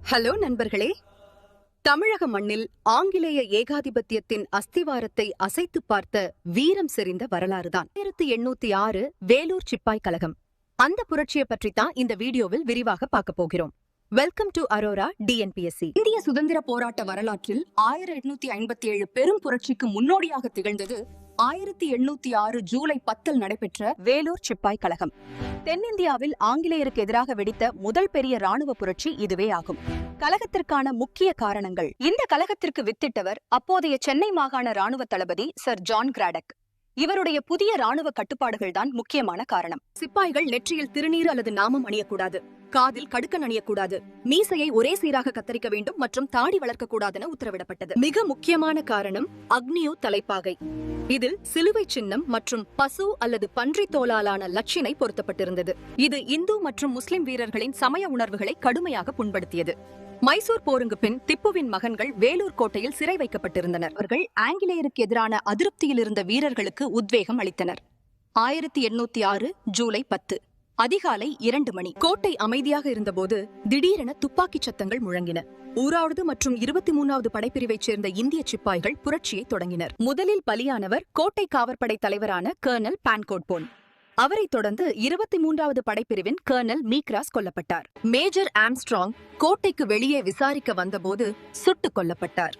Hello நண்பர்களே, தமிழக மண்ணில் ஆங்கிலேய ஏகாதிபத்தியத்தின் அஸ்திவாரத்தை அசைத்து பார்த்த வீரம் செறிந்த வரலாறுதான் 1806 வேலூர் சிப்பாய் கழகம். அந்த புரட்சியை பற்றித்தான் இந்த வீடியோவில் விரிவாக பார்க்க போகிறோம். Welcome to Arora TNPSC. இந்திய சுதந்திர போராட்ட வரலாற்றில் 1857 பெரும் புரட்சிக்கு முன்னோடியாக திகழ்ந்தது 1806 ஜூலை 10 நடைபெற்ற வேலூர் சிப்பாய் கழகம். தென்னிந்தியாவில் ஆங்கிலேயருக்கு எதிராக வெடித்த முதல் பெரிய ராணுவ புரட்சி இதுவே ஆகும். கழகத்திற்கான முக்கிய காரணங்கள்: இந்த கழகத்திற்கு வித்திட்டவர் அப்போதைய சென்னை மாகாண ராணுவ தளபதி சர் ஜான் கிராடக். இவருடைய புதிய ராணுவ கட்டுப்பாடுகள் தான் முக்கியமான காரணம். சிப்பாய்கள் நெற்றியில் திருநீறு அல்லது நாமம் அணியக்கூடாது, காதில் கடுக்கன் அணியக்கூடாது, மீசையை ஒரே சீராக கத்தரிக்க வேண்டும் மற்றும் தாடி வளர்க்கக்கூடாதென உத்தரவிடப்பட்டது. மிக முக்கியமான காரணம் அக்னியோ தலைப்பாகை. இதில் சிலுவை சின்னம் மற்றும் பசு அல்லது பன்றி தோலாலான லட்சினை பொருத்தப்பட்டிருந்தது. இது இந்து மற்றும் முஸ்லிம் வீரர்களின் சமய உணர்வுகளை கடுமையாக புண்படுத்தியது. மைசூர் போருக்கு பின் திப்புவின் மகன்கள் வேலூர் கோட்டையில் சிறை வைக்கப்பட்டிருந்தனர். அவர்கள் ஆங்கிலேயருக்கு எதிரான அதிருப்தியில் இருந்த வீரர்களுக்கு உத்வேகம் அளித்தனர். 1806 ஜூலை 10 அதிகாலை 2 மணி. கோட்டை அமைதியாக இருந்தபோது திடீரென துப்பாக்கி சத்தங்கள் முழங்கின. ஊராவது மற்றும் 23வது படைப்பிரிவைச் சேர்ந்த இந்திய சிப்பாய்கள் புரட்சியை தொடங்கினர். முதலில் பலியானவர் கோட்டை காவற்படை தலைவரான கர்னல் பான்கோட்போன். அவரைத் தொடர்ந்து 23வது படைப்பிரிவின் கர்னல் மீக்ராஸ் கொல்லப்பட்டார். மேஜர் ஆம்ஸ்ட்ராங் கோட்டைக்கு வெளியே விசாரிக்க வந்தபோது சுட்டுக் கொல்லப்பட்டார்.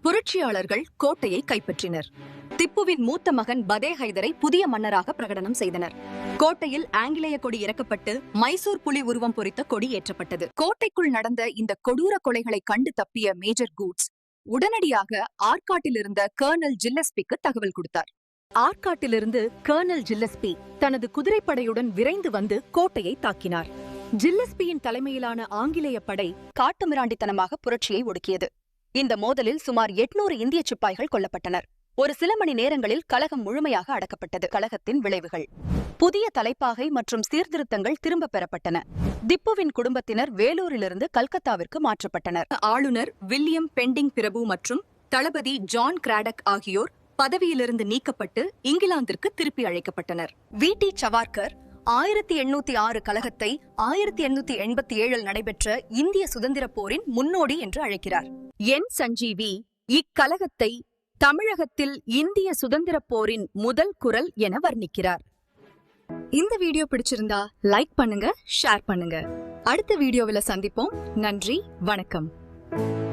புரட்சியாளர்கள் கோட்டையை கைப்பற்றினர். திப்புவின் மூத்த மகன் பதே ஹைதரை புதிய மன்னராக பிரகடனம் செய்தனர். கோட்டையில் ஆங்கிலேய கொடி இறக்கப்பட்டு மைசூர் புலி உருவம் பொறித்த கொடி ஏற்றப்பட்டது. கோட்டைக்குள் நடந்த இந்த கொடூர கொலைகளை கண்டு தப்பிய மேஜர் கூட்ஸ் உடனடியாக ஆர்காட்டில் இருந்த கர்னல் ஜில்லஸ்பிக்கு தகவல் கொடுத்தார். ஆர்காட்டிலிருந்து கர்னல் ஜில்லஸ்பி தனது குதிரைப்படையுடன் விரைந்து வந்து கோட்டையை தாக்கினார். ஜில்லஸ்பியின் தலைமையிலான ஆங்கிலேய படை காட்டுமிராண்டித்தனமாக புரட்சியை ஒடுக்கியது. இந்த மோதலில் சுமார் 800 இந்திய சிப்பாய்கள் கொல்லப்பட்டனர். ஒரு சில மணி நேரங்களில் கழகம் முழுமையாக அடக்கப்பட்டது. கழகத்தின் விளைவுகள்: புதிய தலைப்பாகை மற்றும் சீர்திருத்தங்கள் திரும்பப் பெறப்பட்டன. திப்புவின் குடும்பத்தினர் வேலூரிலிருந்து கல்கத்தாவிற்கு மாற்றப்பட்டனர். ஆளுநர் வில்லியம் பெண்டிங் பிரபு மற்றும் தளபதி ஜான் கிராடக் ஆகியோர் பதவியிலிருந்து நீக்கப்பட்டு இங்கிலாந்திற்கு திருப்பி அழைக்கப்பட்டனர். வி.டி. சவார்கர் 1806 கழகத்தை 1887 நடைபெற்ற இந்திய சுதந்திர போரின் முன்னோடி என்று அழைக்கிறார். என். சஞ்சீவி இக்கழகத்தை தமிழகத்தில் இந்திய சுதந்திர போரின் முதல் குரல் என வர்ணிக்கிறார். இந்த வீடியோ பிடிச்சிருந்தா லைக் பண்ணுங்க, ஷேர் பண்ணுங்க. அடுத்த வீடியோவில் சந்திப்போம். நன்றி, வணக்கம்.